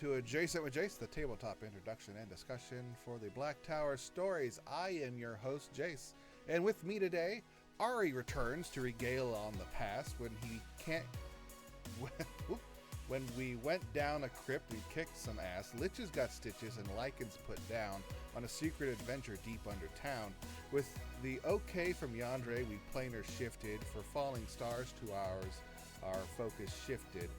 to Adjacent with Jace, the tabletop introduction and discussion for the Black Tower stories. I am your host, Jace, and with me today, Ari returns to regale on the past when he can't... When we went down a crypt, we kicked some ass, liches got stitches, and lichens put down on a secret adventure deep under town. With the okay from Yandere, we planar shifted. For falling stars to ours, our focus shifted.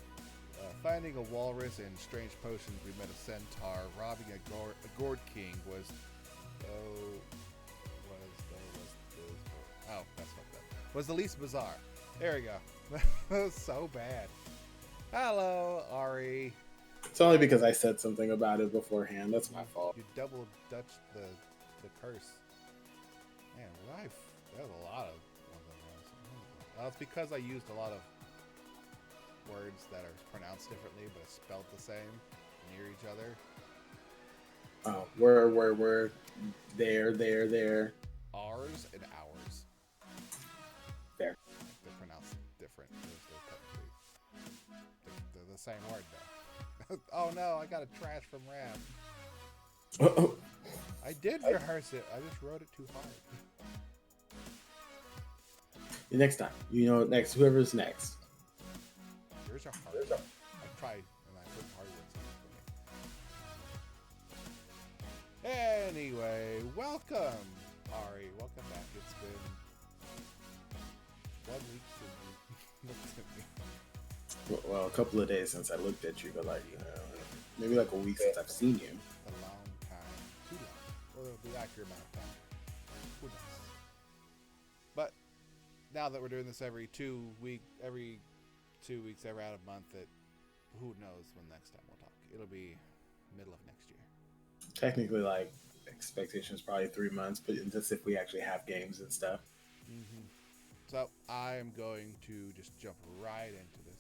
Finding a walrus and strange potions, we met a centaur. Robbing a gourd king was that's what that was. The least bizarre. There we go. That was so bad. Hello, Ari. It's only because I said something about it beforehand. That's my fault. You double dutched the curse. Man, that was a lot of ones. It's because I used a lot of words that are pronounced differently but spelled the same near each other. Oh, where, there. Ours and ours. There. They're pronounced different. They're the same word though. Oh no, I got a trash from Ram. Uh-oh. I did rehearse it. I just wrote it too hard. Next time. Whoever's next. Yours are hard. I tried and I put hard words in for me. Anyway, welcome, Ari. Welcome back. It's been 1 week since you looked at me. Well, a couple of days since I looked at you, but maybe like a week since I've seen you. A long time. Too long. Or the accurate amount of time. Who knows? But now that we're doing this every 2 weeks, every out of a month, that who knows when next time we'll talk. It'll be middle of next year. Technically, expectations probably 3 months, but that's if we actually have games and stuff. Mm-hmm. So I am going to just jump right into this.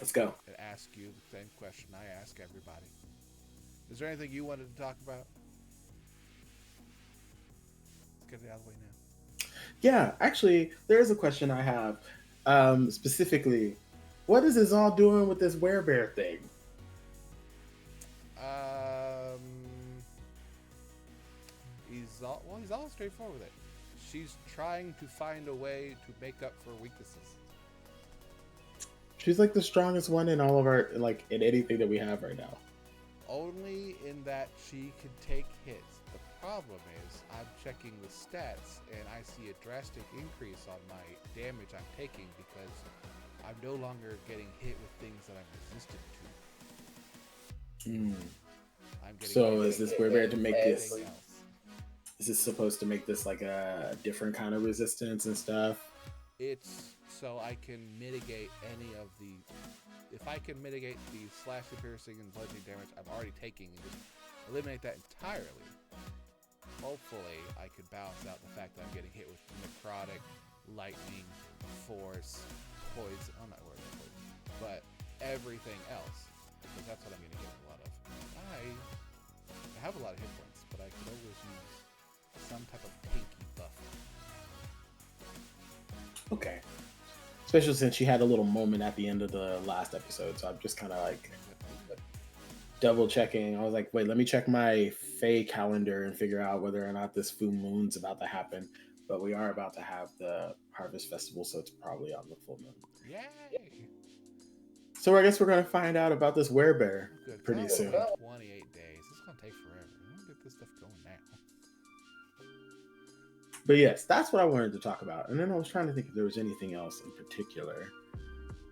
Let's go. And ask you the same question I ask everybody. Is there anything you wanted to talk about? Let's get it out of the way now. Yeah, actually, there is a question I have. Specifically, what is this all doing with this werebear thing? He's all straightforward with it. She's trying to find a way to make up for weaknesses. She's like the strongest one in all of our, in anything that we have right now. Only in that she can take hits. The problem is, I'm checking the stats and I see a drastic increase on my damage I'm taking because I'm no longer getting hit with things that I'm resistant to. So is this werebear to make this? Is this supposed to make this like a different kind of resistance and stuff? It's so I can mitigate any of the... If I can mitigate the slashing, piercing, and bludgeoning damage I'm already taking and just eliminate that entirely, hopefully I could balance out the fact that I'm getting hit with necrotic, lightning, force, poison... I'm not worried about poison, but everything else. Because that's what I'm going to get a lot of. I have a lot of hit points, but I could always use some type of pinky buff. Okay. Especially since she had a little moment at the end of the last episode, so I'm just kind of double checking. I was like, wait, let me check my Fae calendar and figure out whether or not this full moon's about to happen. But we are about to have the Harvest Festival, so it's probably on the full moon. Yay! So I guess we're going to find out about this werebear pretty soon. 28 days. It's going to take forever. I'm going to get this stuff going now. But yes, that's what I wanted to talk about. And then I was trying to think if there was anything else in particular.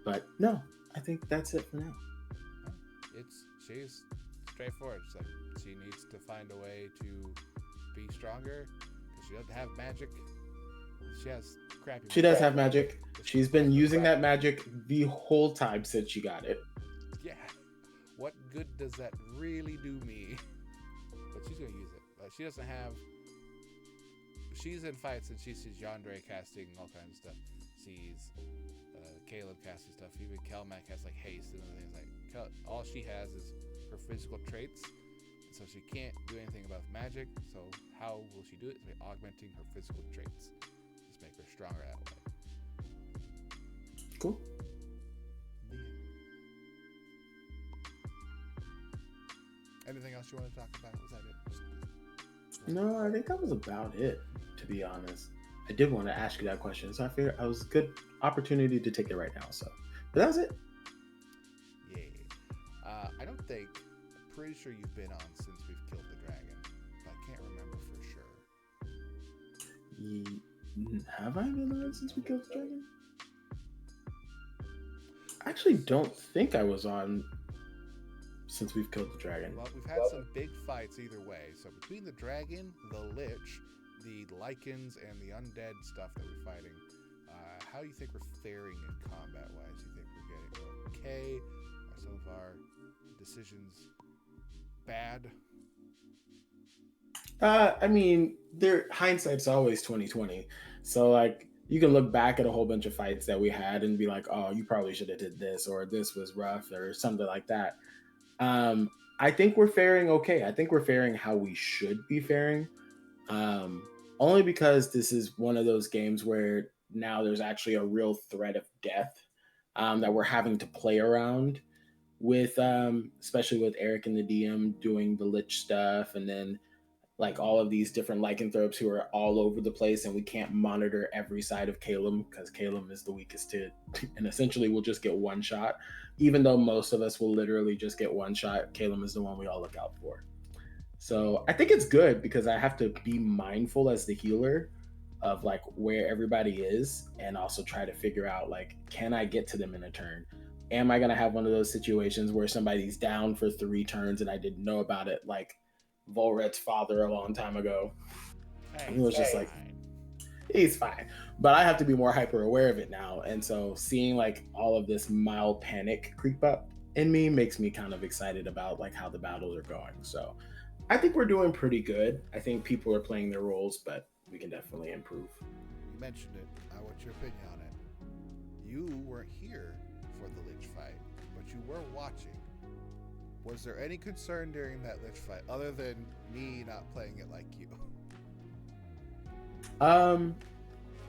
But no, I think that's it for now. She's straightforward. It's like she needs to find a way to be stronger because she doesn't have magic. She has crappy magic. She does have magic. She's been using that magic the whole time since she got it. Yeah. What good does that really do me? But she's going to use it. She doesn't have... She's in fights and she sees Yandere casting all kinds of stuff. Sees Caleb casting stuff. Even Kelmac has haste and other things. All she has is her physical traits. So she can't do anything about magic. So how will she do it? By augmenting her physical traits. Just make her stronger that way. Cool. Anything else you want to talk about? Was that it? No, I think that was about it. To be honest, I did want to ask you that question, so I figured it was a good opportunity to take it right now. So, but that was it. Yeah. I don't think. I'm pretty sure you've been on since we've killed the dragon, but I can't remember for sure. Have I been on since we killed the dragon? I actually don't think I was on since we've killed the dragon. Well, we've had some big fights either way. So between the dragon, the lich, the lichens, and the undead stuff that we're fighting, how do you think we're faring in combat-wise? Do you think we're getting okay? Are some of our decisions bad? I mean, their hindsight's always 2020. So like you can look back at a whole bunch of fights that we had and be like, oh, you probably should have did this or this was rough or something like that. Um, I think we're faring okay. I think we're faring how we should be faring. Um, Only because this is one of those games where now there's actually a real threat of death that we're having to play around with, especially with Eric and the DM doing the lich stuff, and then like all of these different lycanthropes who are all over the place, and we can't monitor every side of Caleb because Caleb is the weakest to, and essentially we'll just get one shot. Even though most of us will literally just get one shot, Caleb is the one we all look out for. So I think it's good because I have to be mindful as the healer of like where everybody is and also try to figure out like, can I get to them in a turn? Am I gonna have one of those situations where somebody's down for 3 turns and I didn't know about it, like Volret's father a long time ago? Hey, It was just like, he's fine. But I have to be more hyper aware of it now. And so seeing like all of this mild panic creep up in me makes me kind of excited about like how the battles are going. So I think we're doing pretty good. I think people are playing their roles, but we can definitely improve. you mentioned it. I want your opinion on it. You weren't here for the lich fight, but you were watching. Was there any concern during that lich fight other than me not playing it like you? Um,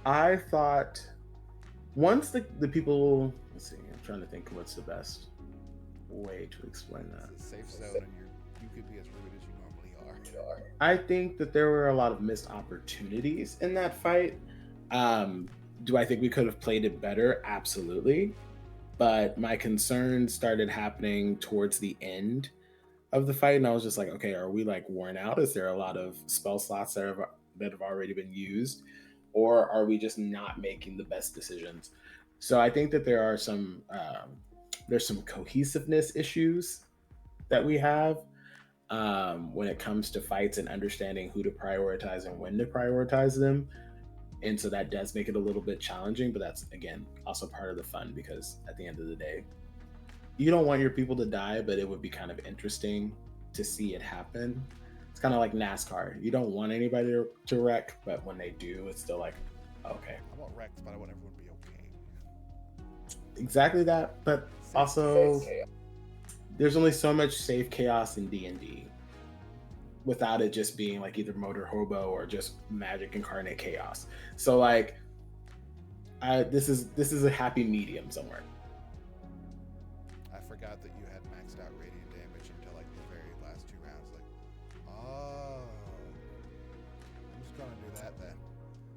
I thought once the people, let's see, I'm trying to think what's the best way to explain that. It's a safe zone, and you could be as rude as you normally are. I think that there were a lot of missed opportunities in that fight. Do I think we could have played it better? Absolutely. But my concerns started happening towards the end of the fight, and I was just like, okay, are we like worn out? Is there a lot of spell slots that have already been used, or are we just not making the best decisions? So I think that there's some cohesiveness issues that we have when it comes to fights and understanding who to prioritize and when to prioritize them. And so that does make it a little bit challenging, but that's again also part of the fun because at the end of the day, you don't want your people to die, but it would be kind of interesting to see it happen. It's kind of like NASCAR. You don't want anybody to wreck, but when they do, it's still like, okay. I want wrecked, but I want everyone to be okay. Exactly that. But also, there's only so much safe chaos in D&D without it just being like either motor hobo or just magic incarnate chaos. So like, this is a happy medium somewhere. I forgot that you had maxed out radiant damage until like the very last 2 rounds. Like, oh, I'm just gonna do that then.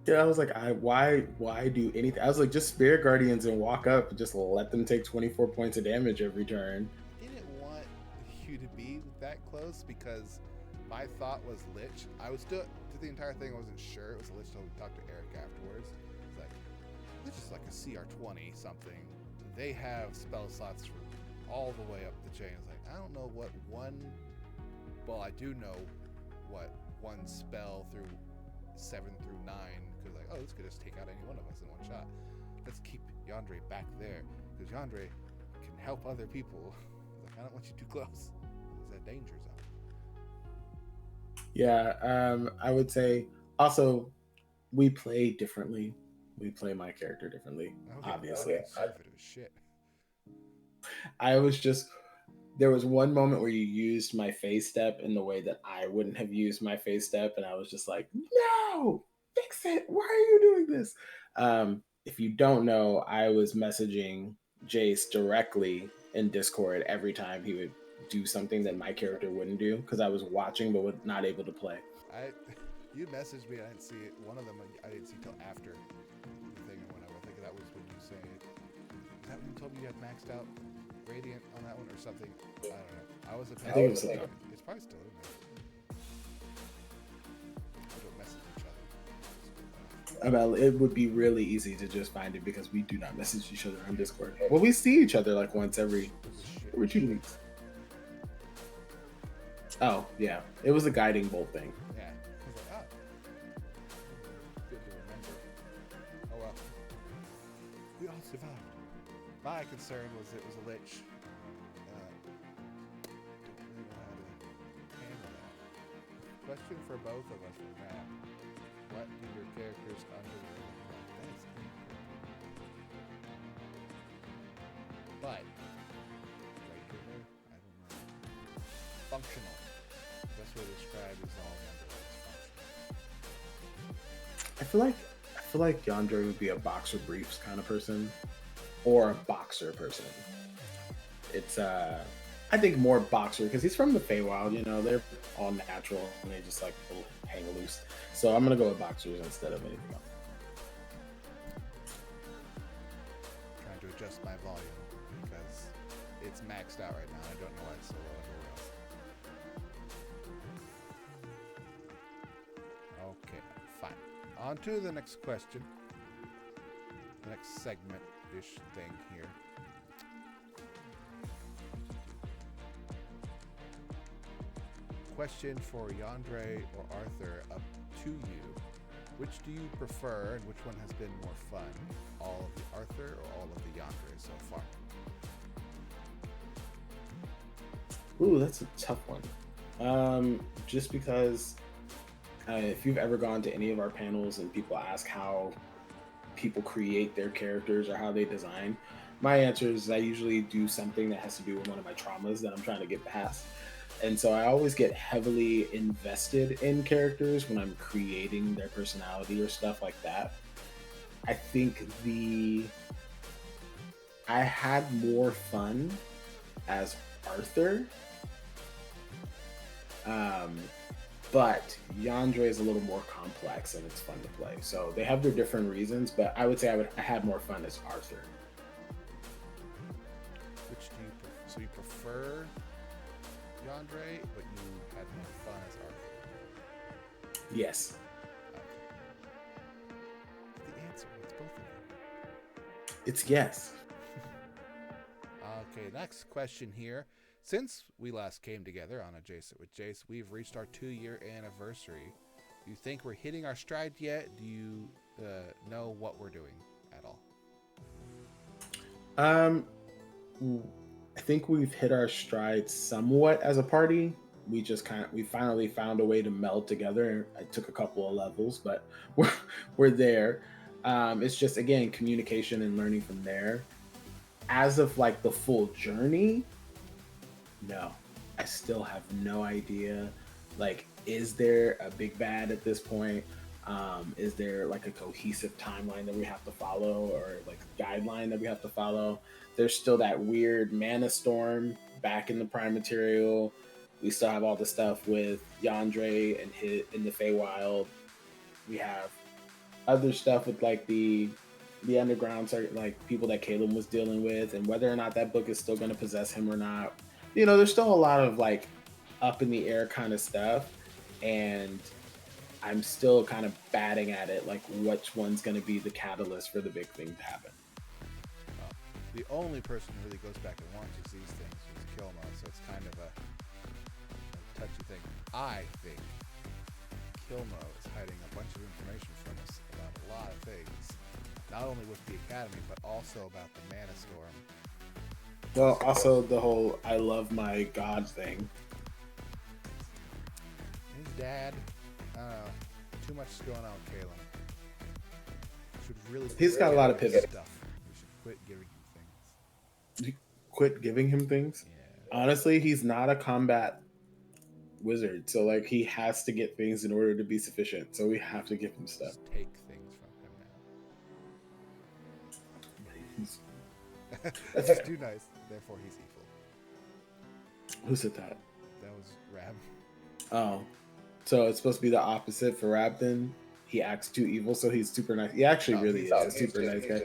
Yeah, I was like, why do anything? I was like, just Spirit Guardians and walk up and just let them take 24 points of damage every turn. I didn't want you to be that close because my thought was lich. I was still through the entire thing. I wasn't sure it was a lich until we talked to Eric afterwards. It's like lich is like a CR20 something. They have spell slots for all the way up the chain. It's like I don't know what one. Well, I do know what one spell through 7 through 9 because like this could just take out any one of us in one shot. Let's keep Yandere back there because Yandere can help other people. Like I don't want you too close. It's a danger zone. Yeah, I would say also we play differently. We play my character differently, obviously. Shit. I was just there was one moment where you used my phase step in the way that I wouldn't have used my phase step, and I was just like, no, fix it. Why are you doing this? If you don't know, I was messaging Jace directly in Discord every time he would do something that my character wouldn't do because I was watching but was not able to play. You messaged me. I didn't see it. One of them I didn't see till after the thing or whatever. I think that was when you say it. Is that when you told me you had maxed out Radiant on that one or something? I don't know. I was a I think it's like it's probably still in there. We don't message each other. about it would be really easy to just find it because we do not message each other on Discord. Well, we see each other like once every 2 weeks. Oh yeah, it was a guiding bolt thing. Yeah. I was like, oh. Good to remember. Oh well. We all survived. My concern was it was a lich. Don't really know how to handle that. Question for both of us from Matt. What do your characters undergo? That is incorrect. But regular, I don't know. Functional. Best way to describe is all functional. I feel like Yandere would be a boxer briefs kind of person, or a boxer person. It's I think more boxer because he's from the Feywild. You know, they're all natural and they just like hang loose. So I'm gonna go with boxers instead of anything else. Trying to adjust my volume because it's maxed out right now. I don't know why it's so low everywhere else. Okay, fine. On to the next question. The next segment-ish thing here. Question for Yandere or Arthur, up to you. Which do you prefer and which one has been more fun? All of the Arthur or all of the Yandere so far? Ooh, that's a tough one. Just because if you've ever gone to any of our panels and people ask how people create their characters or how they design, my answer is I usually do something that has to do with one of my traumas that I'm trying to get past. And so I always get heavily invested in characters when I'm creating their personality or stuff like that. I think I had more fun as Arthur. But Yandere is a little more complex and it's fun to play. So they have their different reasons, but I would say I had more fun as Arthur. Which do you prefer? So you prefer Yandere, but you had more fun as Arthur? Yes. The answer, it's both of them. It's yes. Okay, next question here. Since we last came together on a Jace with Jace, we've reached our 2-year anniversary. Do you think we're hitting our stride yet? Do you know what we're doing at all? I think we've hit our stride somewhat as a party. We finally found a way to meld together. It took a couple of levels, but we're there. It's just again communication and learning from there. As of like the full journey, no, I still have no idea. Like, is there a big bad at this point? Is there like a cohesive timeline that we have to follow or like a guideline that we have to follow? There's still that weird mana storm back in the Prime material. We still have all the stuff with Yandere and in the Feywild. We have other stuff with like the underground, like people that Caleb was dealing with, and whether or not that book is still going to possess him or not. You know, there's still a lot of like up in the air kind of stuff, and I'm still kind of batting at it, like which one's going to be the catalyst for the big thing to happen. The only person who really goes back and watches these things is Kilmo, so it's kind of a touchy thing. I think Kilmo is hiding a bunch of information from us about a lot of things, not only with the Academy, but also about the Mana Storm. Well, also the whole I love my god thing. His dad, too much is going on with Caleb. He's got a lot of pivot stuff. We should quit giving him things. Quit giving him things? Yeah. Honestly, he's not a combat wizard, so like he has to get things in order to be sufficient. So we have to give him stuff. Just take things from him now. That's just too nice. Therefore, he's evil. Who said that? That was Rab. Oh, so it's supposed to be the opposite for Rabden. He acts too evil, so he's super nice. He actually really is a super nice guy.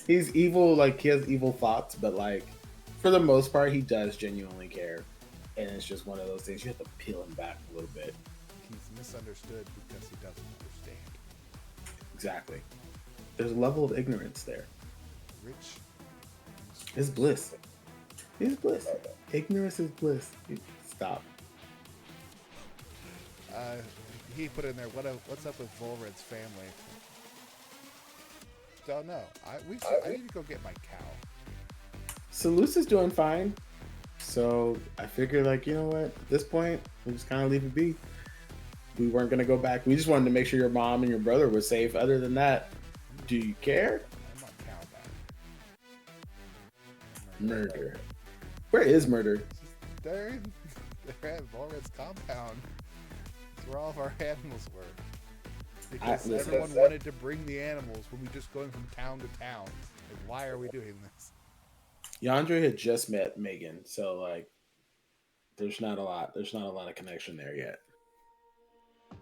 He's evil, like he has evil thoughts, but like for the most part, he does genuinely care. And it's just one of those things you have to peel him back a little bit. He's misunderstood because he doesn't understand. Exactly. There's a level of ignorance there. Rich is bliss. It's bliss. Ignorance is bliss. Stop. He put in there, what's up with Volred's family? Don't know. I need to go get my cow. Seleucus is doing fine. So I figured, like, you know what? At this point, we'll just kind of leave it be. We weren't going to go back. We just wanted to make sure your mom and your brother were safe. Other than that, do you care? I'm on cow back. Murder. Where is Murder? They're at Volred's compound. That's where all of our animals were. Because everyone wanted to bring the animals when we just going from town to town. Like, why are we doing this? Yandre had just met Megan, so like, there's not a lot of connection there yet. Go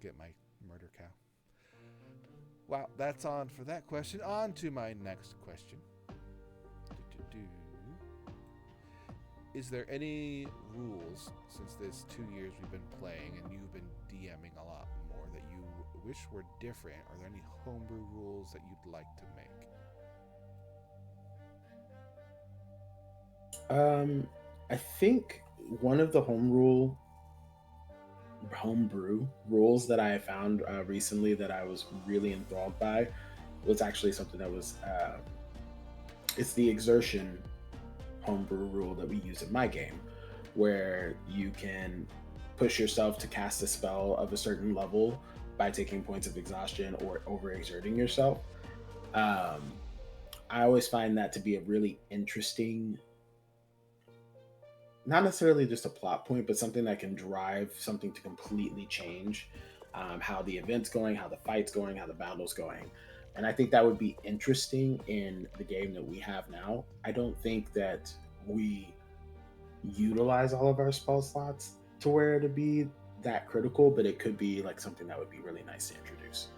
get my murder cow. Wow, that's on for that question. On to my next question. Is there any rules since this 2 years we've been playing and you've been DMing a lot more that you wish were different? Are there any homebrew rules that you'd like to make? I think one of the homebrew rules that I found recently that I was really enthralled by was actually something that was it's the exertion homebrew rule that we use in my game, where you can push yourself to cast a spell of a certain level by taking points of exhaustion or overexerting yourself. I always find that to be a really interesting, not necessarily just a plot point, but something that can drive something to completely change how the event's going, how the fight's going, how the battle's going. And I think that would be interesting in the game that we have now. I don't think that we utilize all of our spell slots to where to be that critical, but it could be like something that would be really nice to introduce.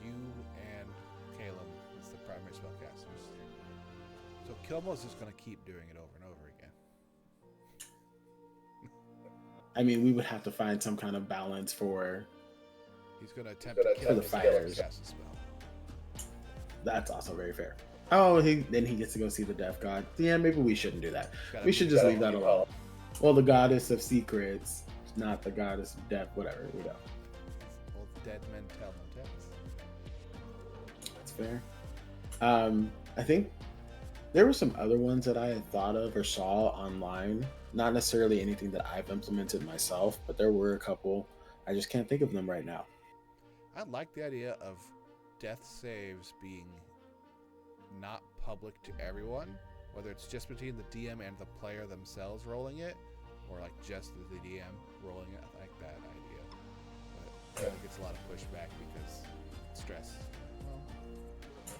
You and Caleb as the primary spellcasters. So Kilmo's just going to keep doing it over and over again. I mean, we would have to find some kind of balance for. He's going to attempt to kill the fighters. Cast a spell. That's also very fair. Oh, then he gets to go see the death god. Yeah, maybe we shouldn't do that. We should just leave that alone. Well, the goddess of secrets, not the goddess of death. Whatever, we know. Well, dead men tell no tales. That's fair. I think there were some other ones that I had thought of or saw online. Not necessarily anything that I've implemented myself, but there were a couple. I just can't think of them right now. I like the idea of death saves being not public to everyone, whether it's just between the DM and the player themselves rolling it, or like just the DM rolling it. I like that idea. But I think it's a lot of pushback because stress.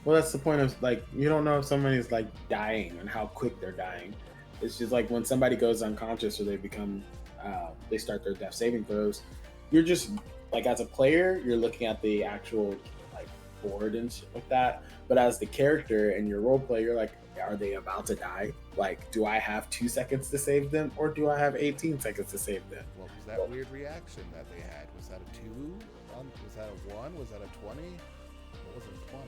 Well, that's the point of, like, you don't know if somebody's like dying and how quick they're dying. It's just like when somebody goes unconscious or they become, they start their death saving throws. You're just like, as a player, you're looking at the actual like board and shit like that. But as the character and your role play, you're like, are they about to die? Like, do I have 2 seconds to save them, or do I have 18 seconds to save them? What was that weird reaction that they had? Was that a 2? Was that a 1? Was that a 20? It wasn't 20.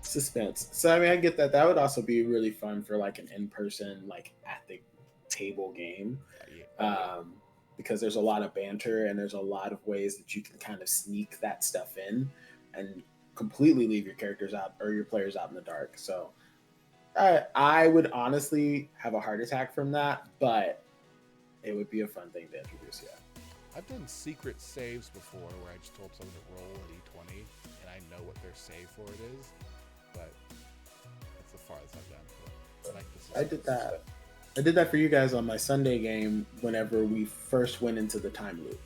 Suspense. So I mean, I get that. That would also be really fun for like an in-person, like at the table game, because there's a lot of banter and there's a lot of ways that you can kind of sneak that stuff in and completely leave your characters out or your players out in the dark. So I would honestly have a heart attack from that, but it would be a fun thing to introduce. Yeah, I've done secret saves before where I just told someone to roll at E20 and I know what their save for it is, but that's the farthest I've done. I like this. I did that. I did that for you guys on my Sunday game whenever we first went into the time loop.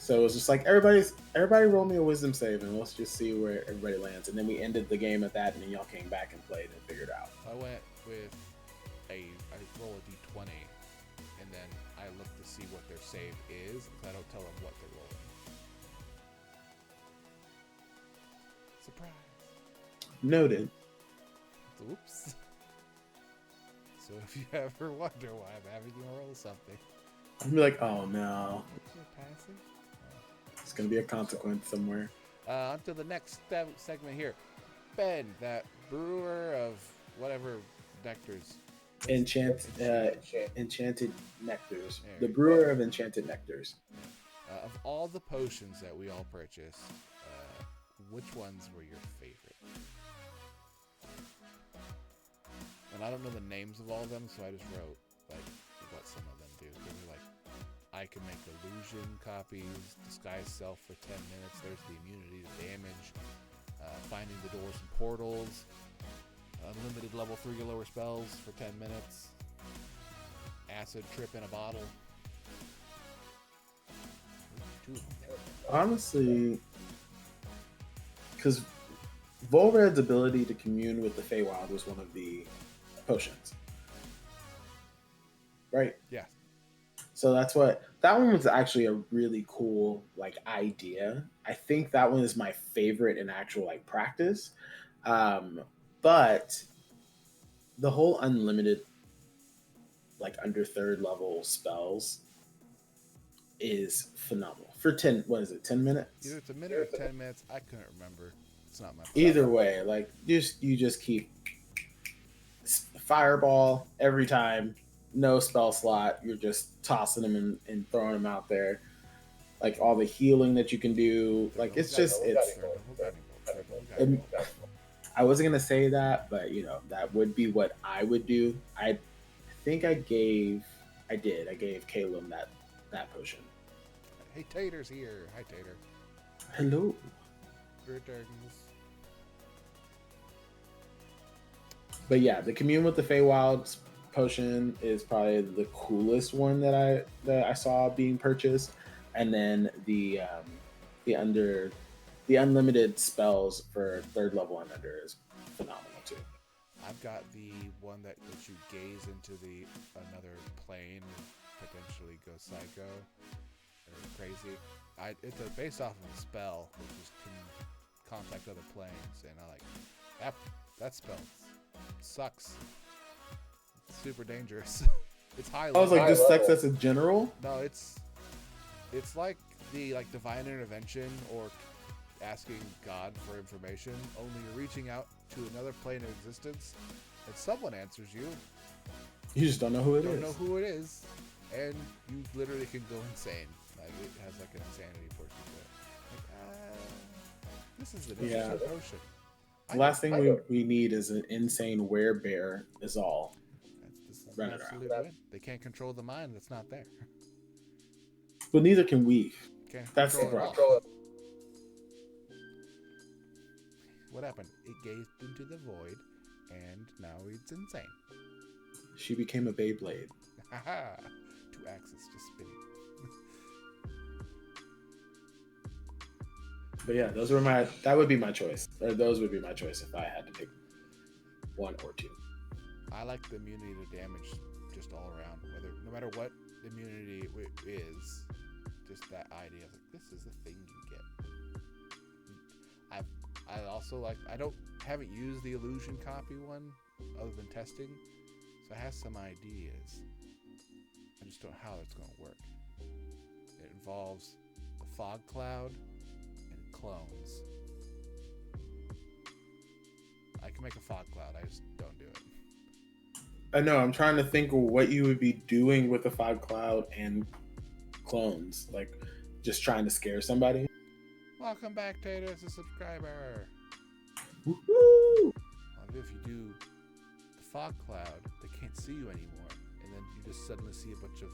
So it was just like everybody roll me a wisdom save and let's just see where everybody lands. And then we ended the game at that, and then y'all came back and played and figured out. I went with I roll a d20, and then I look to see what their save is, because I don't tell them what they're rolling. Surprise. Noted. Oops. So if you ever wonder why I'm having you roll something, I'd be like, oh no, passing. it's gonna be a consequence somewhere. On to the next segment here. Ben, that brewer of whatever nectars. Enchanted nectars. The brewer of enchanted nectars. Of all the potions that we all purchased, which ones were your favorite? And I don't know the names of all of them, so I just wrote like what some of them do. They were like, I can make illusion copies, disguise self for 10 minutes. There's the immunity to damage, finding the doors and portals, unlimited level 3 or lower spells for 10 minutes, acid trip in a bottle. Honestly, because Volred's ability to commune with the Feywild was one of the potions, right? Yeah. So that one was actually a really cool like idea. I think that one is my favorite in actual like practice. But the whole unlimited like under 3rd level spells is phenomenal for 10. What is it? 10 minutes? Either it's a minute or 10 minutes. I couldn't remember. It's not my problem. Either way, like you just keep fireball every time. No spell slot. You're just tossing them and throwing them out there. Like all the healing that you can do. Like it's just I wasn't gonna say that, but you know that would be what I would do. I think I gave Caleb that potion. Hey, Tater's here. Hi, Tater. Hello. Greetings. But yeah, the commune with the Feywild potion is probably the coolest one that I saw being purchased, and then the unlimited spells for 3rd level and under is phenomenal too. I've got the one that lets you gaze into another plane and potentially go psycho or crazy. It's based off of a spell, which is can contact other planes, and I like that spell sucks. It's super dangerous. It's high level. I was like, this sucks as a general? No, it's like the divine intervention or asking God for information, only you're reaching out to another plane of existence and someone answers you. You just don't know who it is. Don't know who it is, and you literally can go insane. Like it has like an insanity portion to it. This is an interesting potion. The last thing we need is an insane werebear is all. This is an absolute win. They can't control the mind that's not there. But neither can we. That's the problem. What happened? It gazed into the void, and now it's insane. She became a Beyblade. Haha! 2 axes just spinning. But yeah, that would be my choice. Or those would be my choice if I had to pick 1 or 2. I like the immunity to damage just all around. No matter what immunity it is, just that idea of like, this is the thing you get. I also haven't used the illusion copy one other than testing, so it has some ideas. I just don't know how it's going to work. It involves the fog cloud and clones. I can make a fog cloud, I just don't do it. I know, I'm trying to think of what you would be doing with a fog cloud and clones. Like, just trying to scare somebody. Welcome back, Tater, as a subscriber. Woohoo! If you do the fog cloud, they can't see you anymore, and then you just suddenly see a bunch of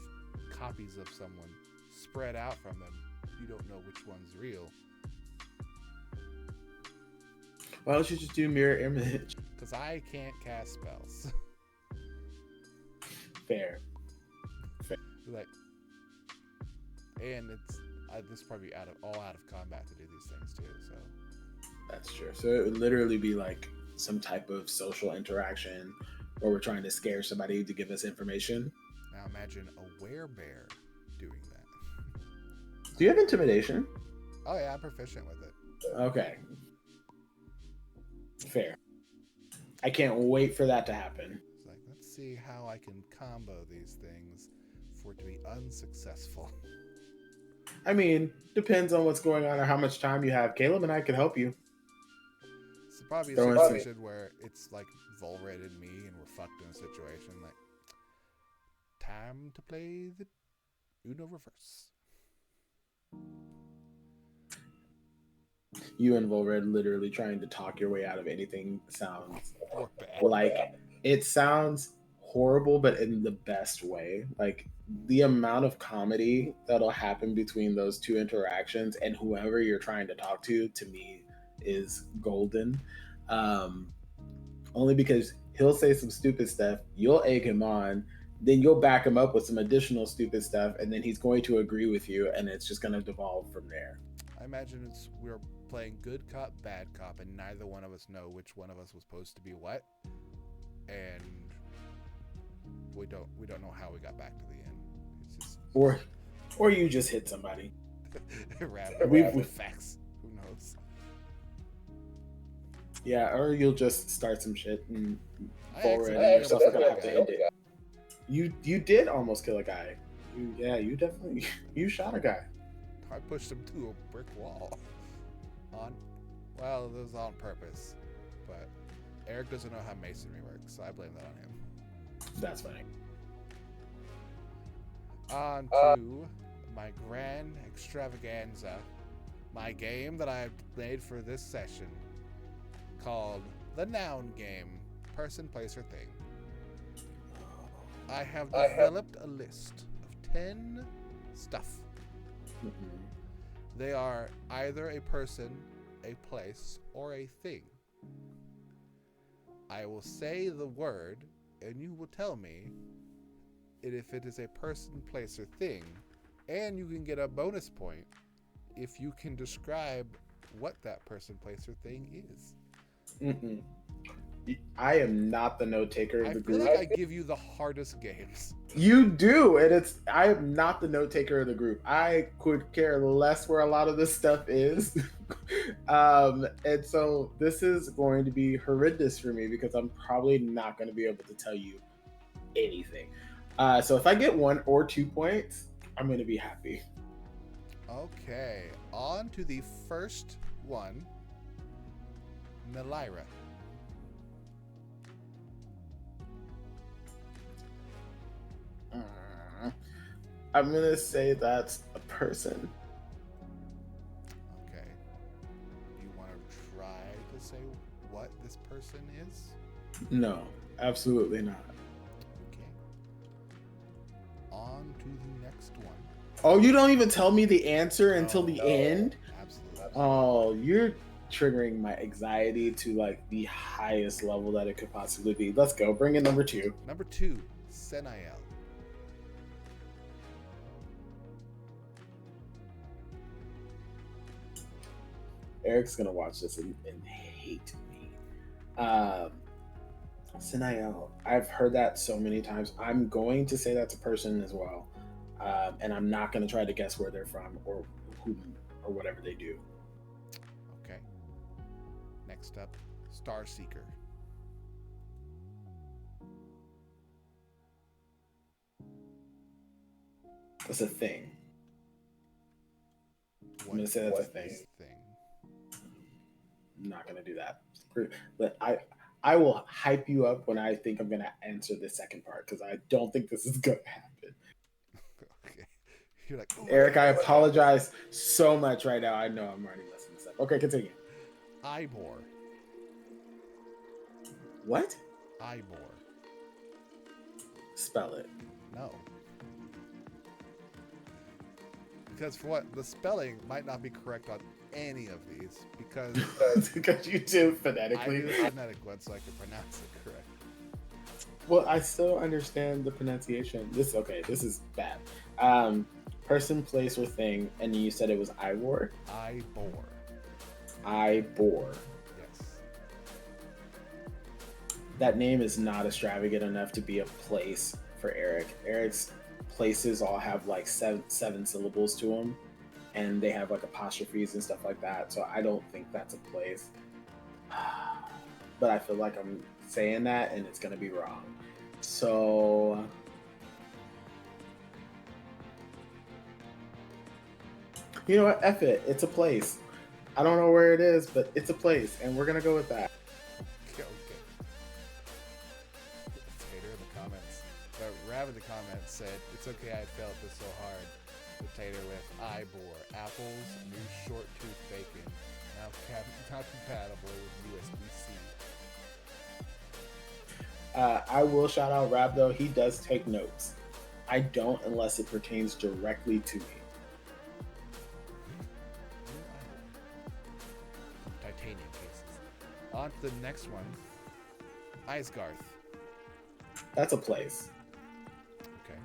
copies of someone spread out from them. You don't know which one's real. Why don't you just do mirror image? Because I can't cast spells. Fair. Like, and this is probably all out of combat to do these things too. So That's true. So it would literally be like some type of social interaction where we're trying to scare somebody to give us information. now imagine a werebear doing that. Do you have intimidation? Oh yeah, I'm proficient with it. Okay. Fair. I can't wait for that to happen. It's like, let's see how I can combo these things for it to be unsuccessful. I mean, depends on what's going on or how much time you have. Caleb and I can help you. It's probably a Throw in situation where it's like Volred and me, and we're fucked in a situation. Like, time to play the Uno reverse. You and Volred literally trying to talk your way out of anything sounds Or bad. like it sounds horrible, but in the best way. Like the amount of comedy that'll happen between those two interactions and whoever you're trying to talk to me, is golden. Only because he'll say some stupid stuff, you'll egg him on, then you'll back him up with some additional stupid stuff, and then he's going to agree with you, and it's just going to devolve from there. I imagine we're playing good cop, bad cop, and neither one of us know which one of us was supposed to be what, and we don't know how we got back to the end. It's just Or you just hit somebody. with facts. Who knows? Yeah, or you'll just start some shit and forward accidentally and yourself are gonna have almost to end it. You did almost kill a guy. You definitely you shot a guy. I pushed him to a brick wall. Well, it was on purpose, but Eric doesn't know how masonry works, so I blame that on him. That's funny. On to my grand extravaganza, my game that I made for this session, called the Noun game, person, place, or thing. I have developed a list of 10 stuff. Mm-hmm. They are either a person, a place, or a thing. I will say the word, and you will tell me if it is a person, place, or thing, and you can get a bonus point if you can describe what that person, place, or thing is. Mm-mm. I am not the note taker of the group. I feel like I give you the hardest games. You do, and I am not the note taker of the group. I could care less where a lot of this stuff is. And so this is going to be horrendous for me because I'm probably not going to be able to tell you anything. So if I get 1 or 2 points, I'm going to be happy. Okay, on to the first one, Melira. I'm going to say that's a person. Okay. You want to try to say what this person is? No, absolutely not. Okay. On to the next one. Oh, you don't even tell me the answer until the end? Absolutely. Oh, you're triggering my anxiety to like the highest level that it could possibly be. Let's go. Bring in number 2. Number 2, Senael. Eric's gonna watch this and hate me. Sinael. I've heard that so many times. I'm going to say that's a person as well, and I'm not gonna try to guess where they're from or who or whatever they do. Okay. Next up, Starseeker. It's a thing. I'm gonna say that's a thing. I'm not gonna do that. But I will hype you up when I think I'm gonna answer the second part because I don't think this is gonna happen. Okay. You're like, Eric, I apologize so much right now. I know I'm already messing this up. Okay, continue. Ivor. What? Ivor. Spell it. No. Because for what? The spelling might not be correct on any of these because you do I phonetically. knew the phonetic one so I could pronounce it correct. Well, I still understand the pronunciation. This is bad. Person, place, or thing, and you said it was Ivor? Ivor. Ivor. Yes. That name is not extravagant enough to be a place for Eric. Eric's places all have like seven syllables to them, and they have like apostrophes and stuff like that. So I don't think that's a place. But I feel like I'm saying that, and it's gonna be wrong. So you know what? F it. It's a place. I don't know where it is, but it's a place, and we're gonna go with that. Okay. Tater in the comments. Rav in the comments said, "It's okay, I felt this so hard." The Tater with Ivor. Apples, new short tooth bacon. Not compatible with USB-C. I will shout out Rav though. He does take notes. I don't unless it pertains directly to me. Titanium cases. On to the next one. Icegarth. That's a place. Okay.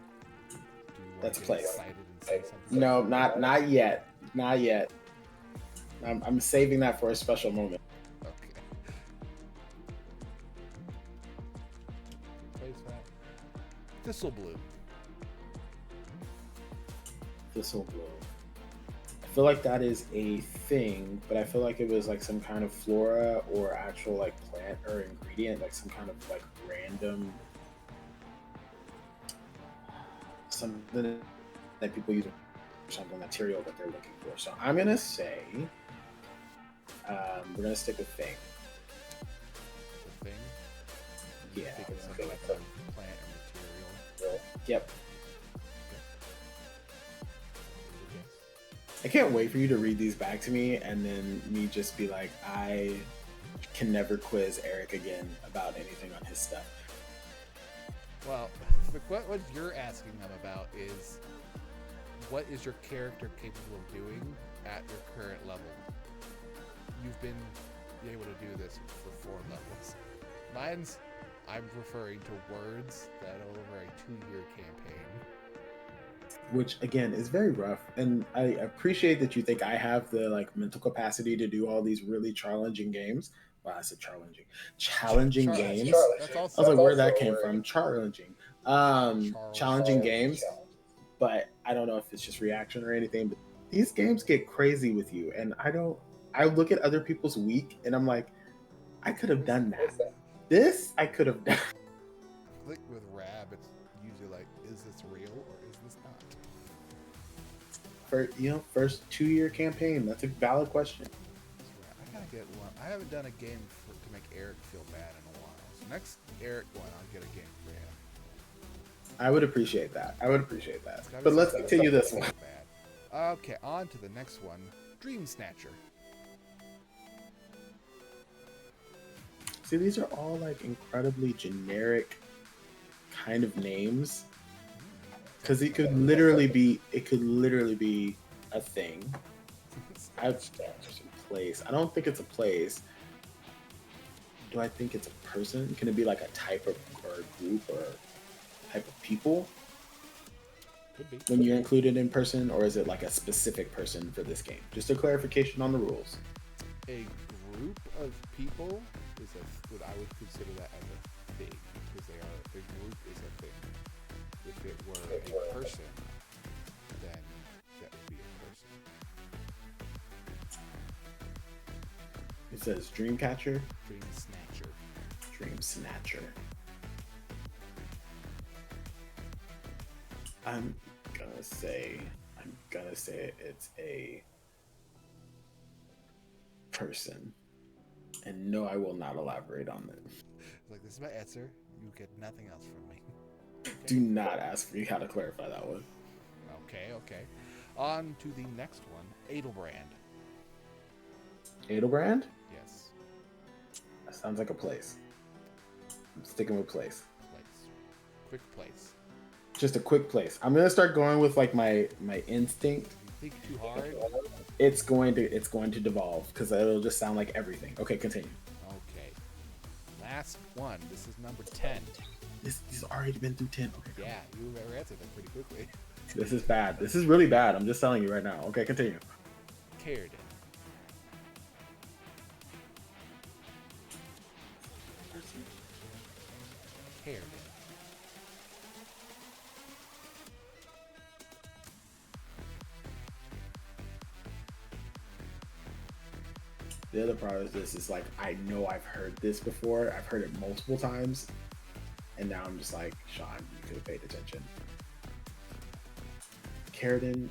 Do you want That's to a get place. excited and say something? No, not yet. Not yet. I'm saving that for a special moment. Okay. Place that. Thistlebloom. Thistlebloom. I feel like that is a thing, but I feel like it was like some kind of flora or actual like plant or ingredient, like some kind of like random something that people use or something material that they're looking for. So I'm gonna say we're gonna stick with thing. The thing? Yeah. Think it's something like a plant or material. Yep. Yes. I can't wait for you to read these back to me and then me just be like, I can never quiz Eric again about anything on his stuff. Well, what you're asking them about is what is your character capable of doing at your current level? You've been able to do this for 4 levels. Mine's, I'm referring to words that are over a 2-year campaign. Which again is very rough, and I appreciate that you think I have the like mental capacity to do all these really challenging games. Well, I said challenging games. That's I also was like, where that came from? Challenging games. But I don't know if it's just reaction or anything. But these games get crazy with you, and I look at other people's week, and I'm like, I could have done that. This I could have done. Like with Rab, it's usually like, is this real or is this not? First 2-year campaign. That's a valid question. I gotta get one. I haven't done a game to make Eric feel bad in a while. So next Eric one, I'll get a game for him. I would appreciate that. But let's continue this one. Bad. Okay, on to the next one. Dream Snatcher. See, these are all like incredibly generic kind of names. Because it could literally be a thing. I've a place. I don't think it's a place. Do I think it's a person? Can it be like a type of or a group or type of people? Could be. When you're included in person, or is it like a specific person for this game? Just a clarification on the rules. A group of people is what I would consider that as a thing, because a group is a thing. If it were a person, then that would be a person. It says Dreamcatcher. Dream Snatcher. Dream Snatcher. I'm gonna say it's a person. And no, I will not elaborate on it. Like, this is my answer. You get nothing else from me. Okay. Do not ask me how to clarify that one. Okay. On to the next one. Adelbrand. Adelbrand? Yes. That sounds like a place. I'm sticking with place. Quick place. Just a quick place. I'm gonna start going with like my instinct. You think too hard? It's going to devolve because it'll just sound like everything. Okay, continue. Okay. Last one. This is number 10. This has already been through 10. Okay. Yeah, you answered that pretty quickly. This is bad. This is really bad. I'm just telling you right now. Okay, continue. Cairden. Cairden. The other part of this is like, I know I've heard this before. I've heard it multiple times. And now I'm just like, Sean, you could have paid attention. Cairden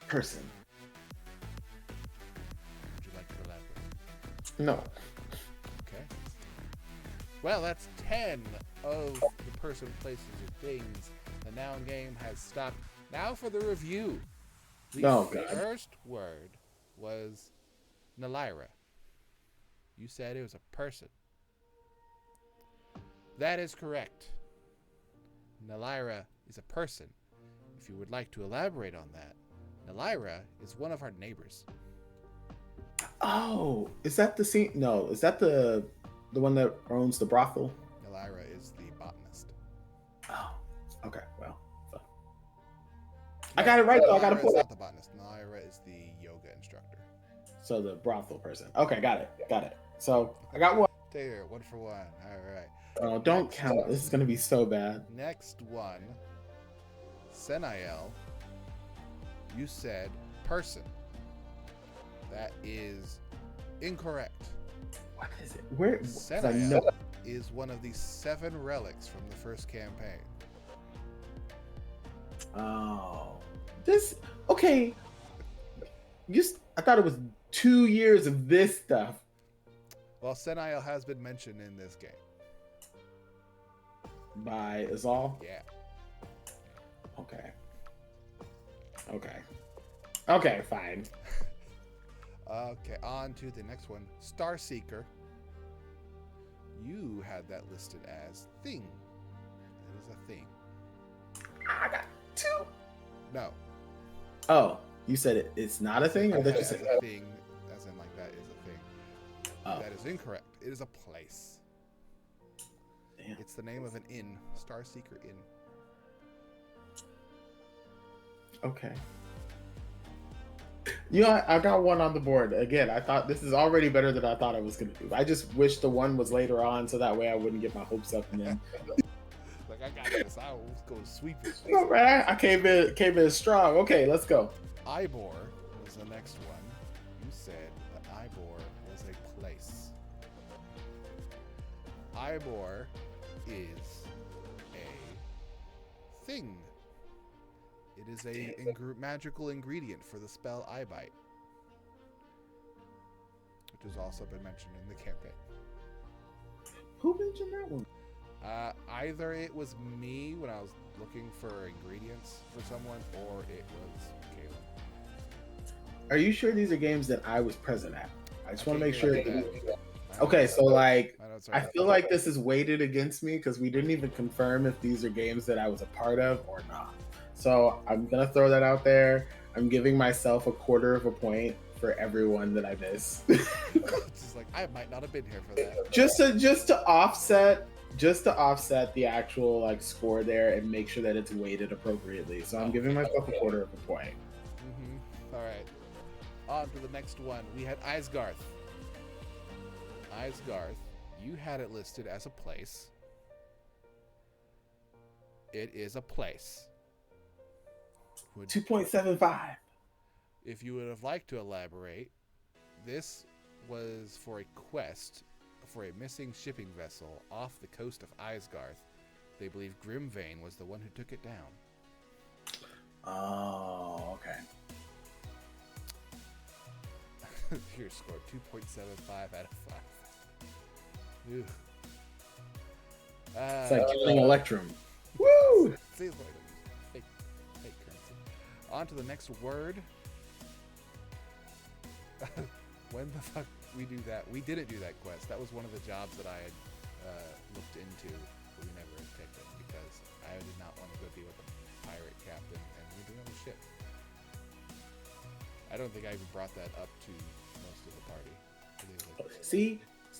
person. Would you like to elaborate? No. Okay. Well, that's 10 of the person, places, or things. The noun game has stopped. Now for the review. The Oh, God. first word was Nalira. You said it was a person. That is correct. Nalira is a person. If you would like to elaborate on that, Nalira is one of our neighbors. Oh, is that the scene? No, is that the one that owns the brothel? Nalira is the botanist. Oh, okay. Well, fuck. I got it right though. I got to Nalira put is it. not the botanist. Nalira is the yoga instructor. So the brothel person. Okay, got it. So I got one. There, 1 for 1. All right. Oh, don't count. This is gonna be so bad. Next one, Senael. You said person. That is incorrect. What is it? Where? Senael is one of the 7 relics from the first campaign. Oh, this. Okay. I thought it was 2 years of this stuff. Well, Senael has been mentioned in this game. By Azal? Yeah. Okay, fine. Okay, on to the next one. Starseeker. You had that listed as thing. It is a thing. I got 2. No. Oh, you said it's not a thing? Or that you As said a thing, as in like that is a thing. Oh. That is incorrect. It is a place. Damn. It's the name of an inn. Starseeker Inn. Okay. You know, I got one on the board. Again, I thought this is already better than I thought I was going to do. I just wish the one was later on so that way I wouldn't get my hopes up and then. Like, I got this. I was going to sweep it. All right, I came in strong. Okay, let's go. Ybor was the next one. You said that Ybor was a place. Ybor is a thing. It is a magical ingredient for the spell Eyebite, which has also been mentioned in the campaign. Who mentioned that one? Either it was me when I was looking for ingredients for someone, or it was Caleb. Are you sure these are games that I was present at? I just want to make sure. That. Okay, so like, I right. feel like this is weighted against me because we didn't even confirm if these are games that I was a part of or not. So I'm gonna throw that out there. I'm giving myself a 1/4 of a point for everyone that I miss. It's like I might not have been here for that. just to offset the actual like score there and make sure that it's weighted appropriately. So I'm giving myself a 1/4 of a point. Mm-hmm. All right. On to the next one. We had Isgarth. Isgarth, you had it listed as a place. It is a place. 2.75. If you would have liked to elaborate, this was for a quest for a missing shipping vessel off the coast of Isgarth. They believe Grimvane was the one who took it down. Oh, okay. Your score 2.75 out of 5. Ew. It's like killing Electrum. Woo! Fake currency. On to the next word. When the fuck we do that? We didn't do that quest. That was one of the jobs that I had looked into, but we never picked it because I did not want to go deal with a pirate captain and we didn't have a ship. I don't think I even brought that up to most of the party.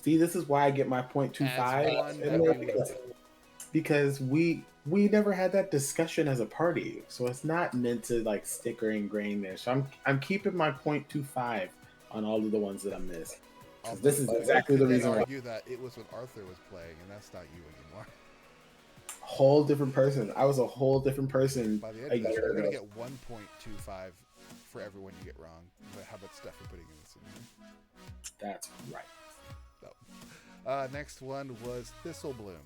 See, this is why I get my 0.25. because we never had that discussion as a party, so it's not meant to like stick or ingrain there. So I'm keeping my 0.25 on all of the ones that I missed. Because this is exactly the reason why. Argue that it was when Arthur was playing, and that's not you anymore. Whole different person. I was a whole different person. By the end of this, you're gonna get 1.25 for everyone you get wrong. But how about stuff you're putting in this? That's right. So, next one was Thistlebloom.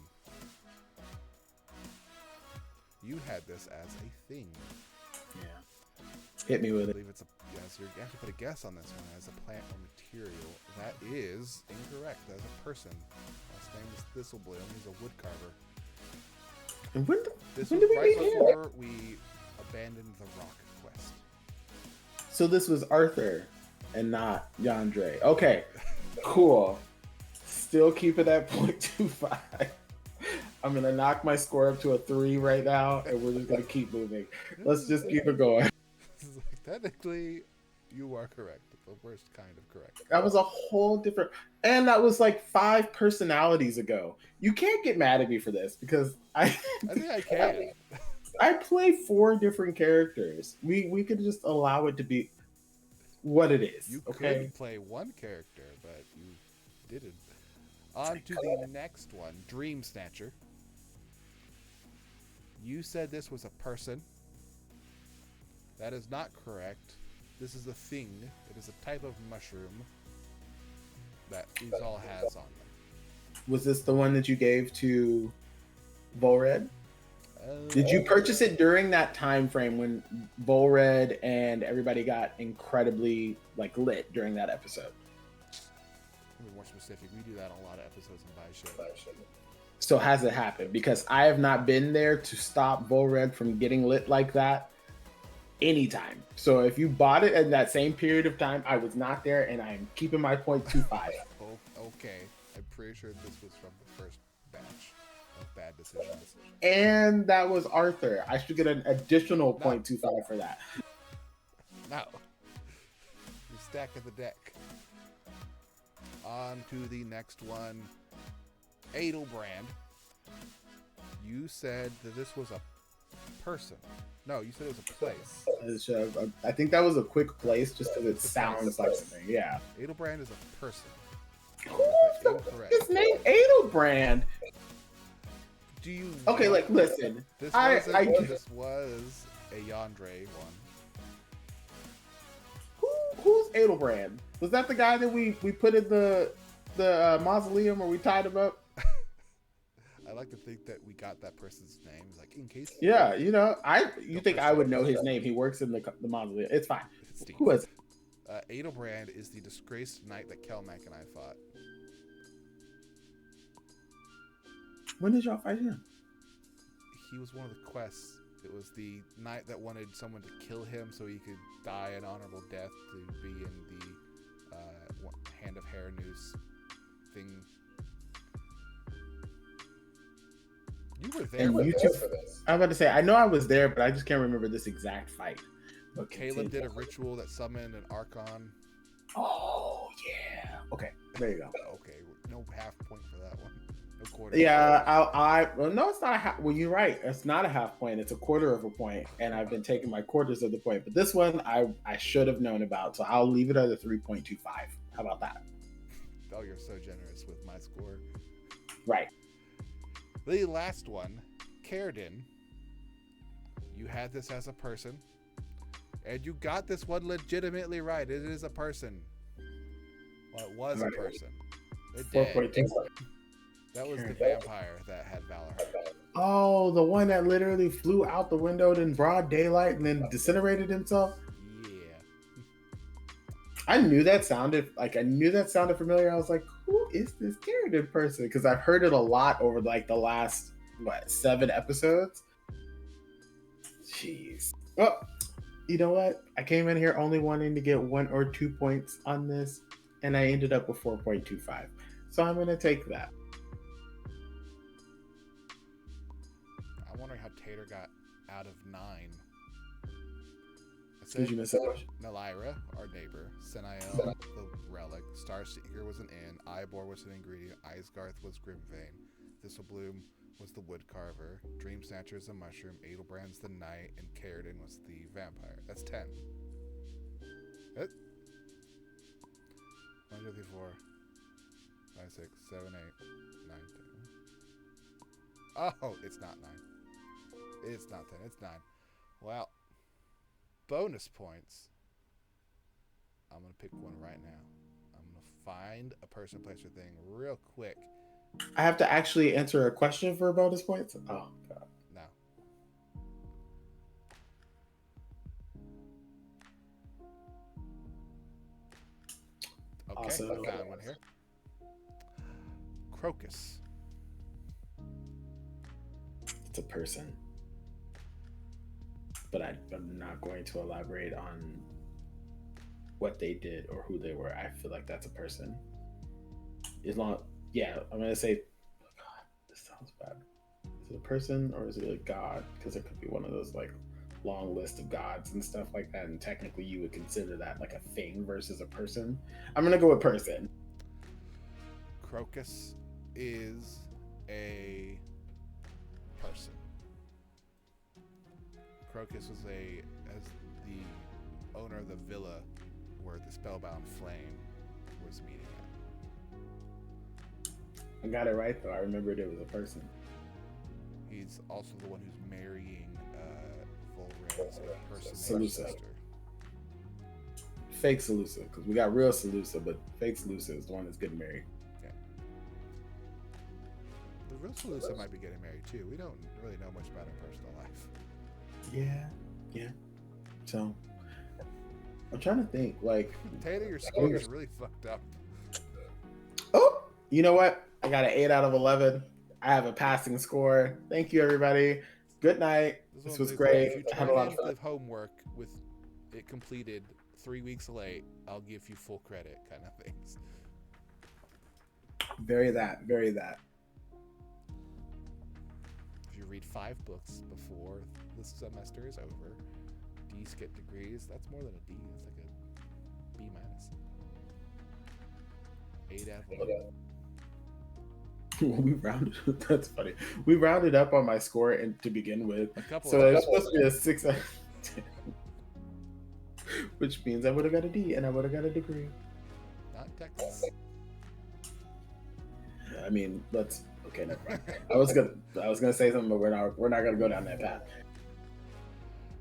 You had this as a thing. Yeah. Hit me with I it. believe it's a yes. You have to put a guess on this one as a plant or material. That is incorrect. That's a person. His name is Thistlebloom. He's a wood carver. And when This did was we right meet before we abandoned the rock quest. So this was Arthur and not Yandere. Okay, cool. Still keeping that 0.25. I'm gonna knock my score up to a 3 right now, and we're just gonna keep moving. Let's just keep it going. Technically, you are correct. The worst kind of correct. That was a whole different, and that was like 5 personalities ago. You can't get mad at me for this because I think I can. I play 4 different characters. We could just allow it to be what it is. You okay? could play one character, but you didn't. On to the next one, Dream Snatcher. You said this was a person. That is not correct. This is a thing. It is a type of mushroom that Izal has on them. Was this the one that you gave to Volred? Did you purchase it during that time frame when Volred and everybody got incredibly like lit during that episode? To be more specific, we do that on a lot of episodes in Buy Show. So has it happened? Because I have not been there to stop Volred from getting lit like that anytime. So if you bought it in that same period of time, I was not there, and I'm keeping my 0.25. Okay, I'm pretty sure this was from the first batch of bad decisions. And that was Arthur. I should get an additional 0.25 for that. No. You're stacking the deck. On to the next one. Edelbrand. You said that this was a person. No, you said it was a place. I think that was a quick place just because it sounds like something. Yeah. Edelbrand is a person. His name Edelbrand. Do you okay, like listen. This was a Yandere one. Who's Edelbrand? Was that the guy that we put in the mausoleum where we tied him up? I like to think that we got that person's name, like in case. Yeah, you know, you think I would know his name? He works in the mausoleum. It's fine. Who is? Edelbrand is the disgraced knight that Kelmac and I fought. When did y'all fight him? He was one of the quests. It was the knight that wanted someone to kill him so he could die an honorable death to be in the Hand of Hair Noose thing. You were there for this. I'm about to say, I know I was there, but I just can't remember this exact fight. But Caleb did a ritual that summoned an Archon. Oh, yeah. Okay, there you go. Okay, no half point for that one. No quarter. Yeah, well, no, it's not a half. Well, you're right. It's not a half point. It's a quarter of a point, and I've been taking my quarters of the point. But this one, I should have known about, so I'll leave it at a 3.25. How about that? Oh, you're so generous with my score. Right. The last one, Caradin. You had this as a person, and you got this one legitimately right. It is a person. Well, it was a person. It did. That was the vampire that had Valor. Oh, the one that literally flew out the window in broad daylight and then disintegrated himself? Yeah. I knew that sounded familiar. I was like, who is this character person? Because I've heard it a lot over like the last 7 episodes. Jeez. Well, you know what? I came in here only wanting to get 1 or 2 points on this, and I ended up with 4.25. So I'm gonna take that. I'm wondering how Tater got out of 9. Did you miss out? Nalira, our neighbor. Senael, the relic. Starseeker was an inn. Ivor was an ingredient. Isgarth was Grimvane. Thistlebloom was the wood carver. Dream Snatcher is the mushroom. Adelbrand's the knight, and Caridin was the vampire. That's 10. It. 1, 2, 3, 4, 5, 6, 7, 8, 9, 10. Oh, it's not 9. It's not 10. It's 9. Well, bonus points. I'm going to pick one right now. I'm going to find a person, place, or thing real quick. I have to actually answer a question for bonus points? Oh, God. No. Okay, Awesome. I found one here. Crocus. It's a person. But I'm not going to elaborate on what they did or who they were. I feel like that's a person. As long, yeah, I'm gonna say, oh God, this sounds bad. Is it a person or is it a god? Because it could be one of those like long list of gods and stuff like that, and technically you would consider that like a thing versus a person. I'm gonna go with person. Crocus is a person. Crocus was as the owner of the villa where the spellbound flame was meeting at. I got it right though. I remembered it was a person. He's also the one who's marrying Volren's impersonator Seleucia. sister. Fake Seleucia, because we got real Seleucia, but fake Seleucia is the one that's getting married. Okay. The real Seleucia might be getting married too. We don't really know much about her personal life. Yeah. So I'm trying to think. Like, Taylor, your score is really fucked up. oh, you know what? I got an 8 out of 11. I have a passing score. Thank you, everybody. Good night. This was great. If you I had a lot of turn in fun. the homework with it completed 3 weeks late, I'll give you full credit, kind of things. Very that. If you read 5 books before the semester is over, D's get degrees. That's more than a D. That's like a B minus. 8 out of 11. We rounded. That's funny. We rounded up on my score and to begin with, so it's supposed to be a 6 out of 10, which means I would have got a D and I would have got a degree. Not Texas. I mean, let's. Okay, never mind. I was gonna say something, but we're not gonna go down that path.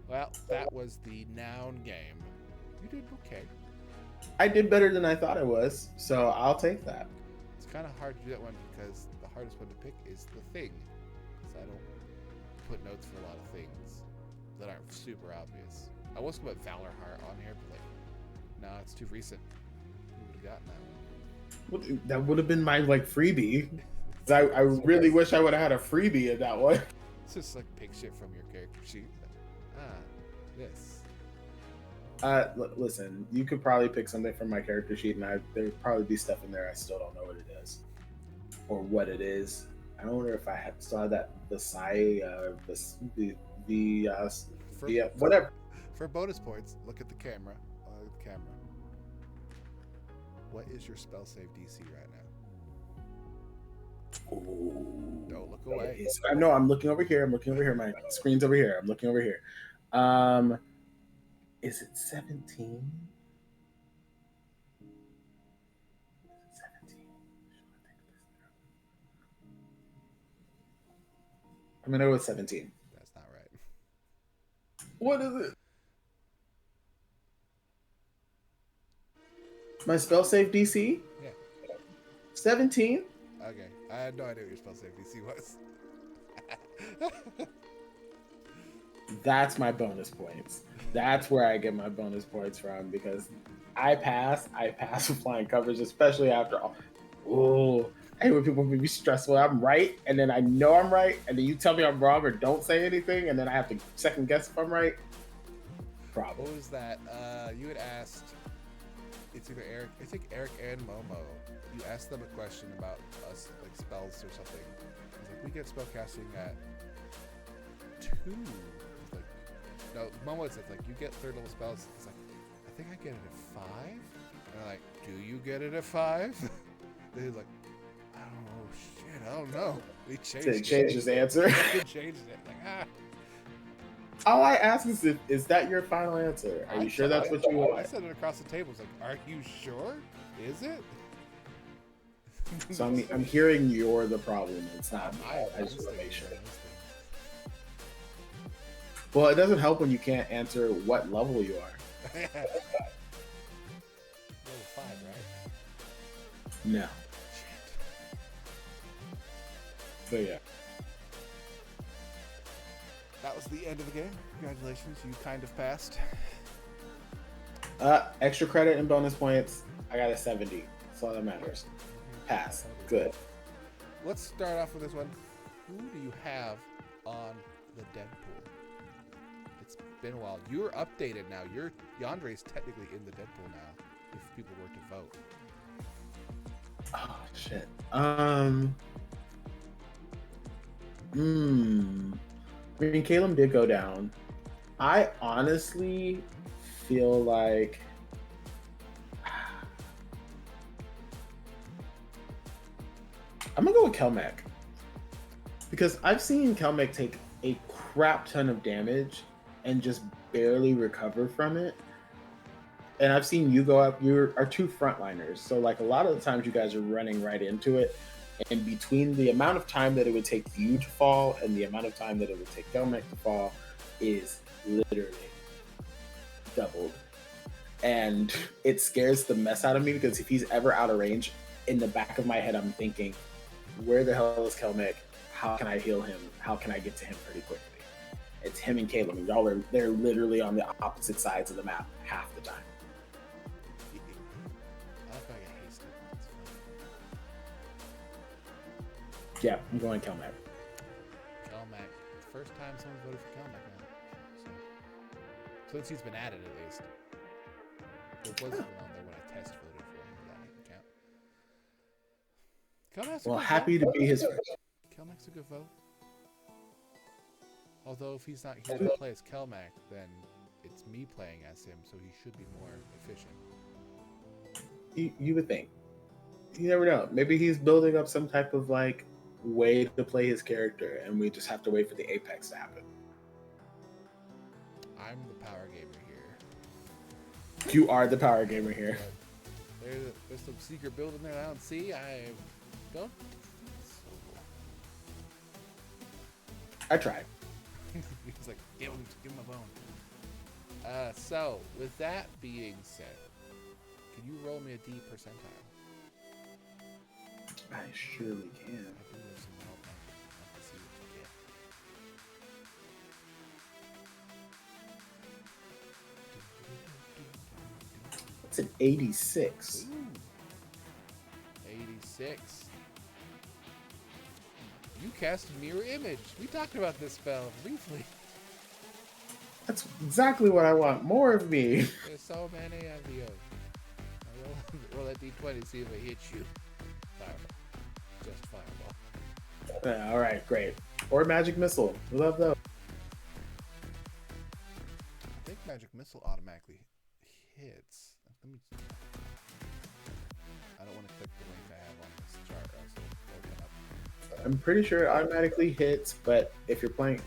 Well, that was the noun game. You did okay. I did better than I thought I was, so I'll take that. It's kind of hard to do that one because the hardest one to pick is the thing. Because I don't put notes for a lot of things that aren't super obvious. I was going to put Valorheart on here, but like, no, it's too recent. We would have gotten that one. That would have been my like freebie. I really wish I would have had a freebie in that one. It's just like pick shit from your character sheet. This. Listen, you could probably pick something from my character sheet, and there'd probably be stuff in there I still don't know what it is or what it is. I wonder if I still have that whatever. For bonus points, look at the camera. What is your spell save DC right now? Ooh. Don't look away. I know. I'm looking over here. My screen's over here. I'm looking over here. Is it 17? 17. I'm gonna go with 17. That's not right. What is it? My spell save DC? Yeah. 17? Okay. I had no idea what your spell save DC was. That's my bonus points. That's where I get my bonus points from, because I pass with flying coverage, especially after all. Oh, I hate when people be stressful. I'm right, and then I know I'm right, and then you tell me I'm wrong or don't say anything, and then I have to second guess if I'm right. Problem. What was that? You had asked. It's either Eric. I think Eric and Momo. You asked them a question about us, like spells or something. I was like, we get spellcasting at 2. It's like, no, Momo said like you get 3rd level spells. It's like, I think I get it at 5. And I'm like, do you get it at 5? And he's like, I don't know, shit Oh no, he to changed change his answer. He changed it. Like All I ask is that your final answer? Are you sure that's what you I want? said it across the table. It's like, are you sure? Is it? So I'm hearing you're the problem. It's not me. I just want to make sure. Well, it doesn't help when you can't answer what level you are. Level 5, right? No. So yeah. That was the end of the game. Congratulations, you kind of passed. Extra credit and bonus points. I got a 70. That's all that matters. Pass. Good. Let's start off with this one. Who do you have on the Deadpool? It's been a while. You're updated now. Yandre's technically in the Deadpool now. If people were to vote. Oh shit. I mean, Caleb did go down. I honestly feel like I'm gonna go with Kelmec because I've seen Kelmec take a crap ton of damage and just barely recover from it. And I've seen you go up. You are two frontliners, so like a lot of the times you guys are running right into it. And between the amount of time that it would take you to fall and the amount of time that it would take Kelmec to fall is literally doubled. And it scares the mess out of me because if he's ever out of range, in the back of my head, I'm thinking, where the hell is Kelmec? How can I heal him? How can I get to him pretty quickly? It's him and Caleb. And they're literally on the opposite sides of the map half the time. Yeah, I'm going Kelmec. Kelmec. First time someone voted for Kelmec now. So since he's been added at least. There was one on there when I test voted for him, but that didn't count. Kelmec's well, happy to be his first. Kelmec's a good vote. Although if he's not here to play as Kelmec, then it's me playing as him, so he should be more efficient. You would think. You never know. Maybe he's building up some type of like way to play his character, and we just have to wait for the apex to happen. I'm the power gamer here. You are the power gamer here. There's some secret build in there I don't see. I don't. I tried. He's like, give him a bone. So with that being said, can you roll me a D percentile? I surely can. I do have some help. I can see what you get. It's an 86. Ooh. 86. You cast Mirror Image. We talked about this spell briefly. That's exactly what I want. More of me. There's so many of you. Roll that D20, see if it hits you. Fireball. Just fireball. All right, great. Or magic missile. We love those. I think magic missile automatically hits. Let me. I don't want to click the link I have on this chart, or else it'll open up. I'm pretty sure it automatically hits, but if you're playing,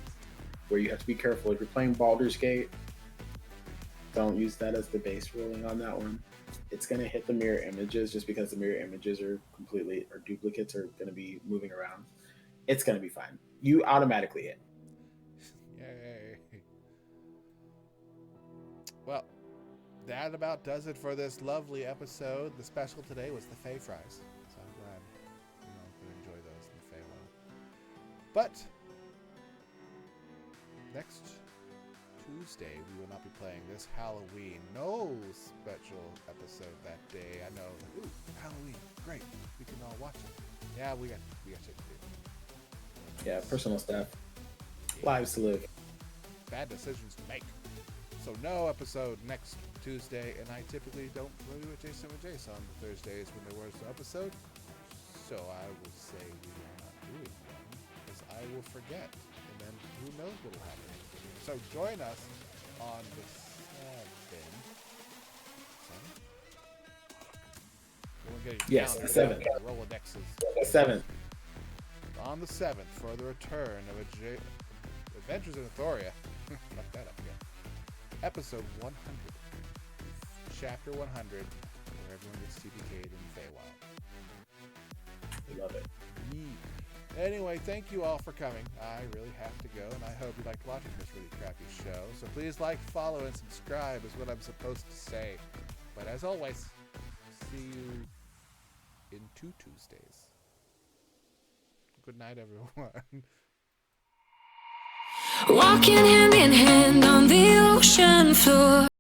where you have to be careful, if you're playing Baldur's Gate, don't use that as the base ruling on that one. It's going to hit the mirror images just because the mirror images are duplicates are going to be moving around. It's going to be fine. You automatically hit. Yay. Well, that about does it for this lovely episode. The special today was the Fey fries. So I'm glad you can enjoy those in the Fey world. But next Tuesday, we will not be playing this Halloween. No special episode that day. I know. Ooh, Halloween. Great. We can all watch it. Yeah, we got shit to do. Yeah, personal stuff. Lives to live. Bad decisions to make. So no episode next Tuesday, and I typically don't play with Jason and Jace on the Thursdays when there was no episode. So I will say we are not doing one, because I will forget, and then who knows what will happen. So join us on the 7th. Yes, the 7th. Rolodexes. 7th. on the 7th for the return of Adventures in Athoria. Fuck that up again. Episode 100. Chapter 100, where everyone gets TPK'd in Feywild. I love it. Anyway, thank you all for coming. I really have to go, and I hope you liked watching this really crappy show. So please like, follow, and subscribe is what I'm supposed to say. But as always, see you in 2 Tuesdays. Good night, everyone. Walking hand in hand on the ocean floor.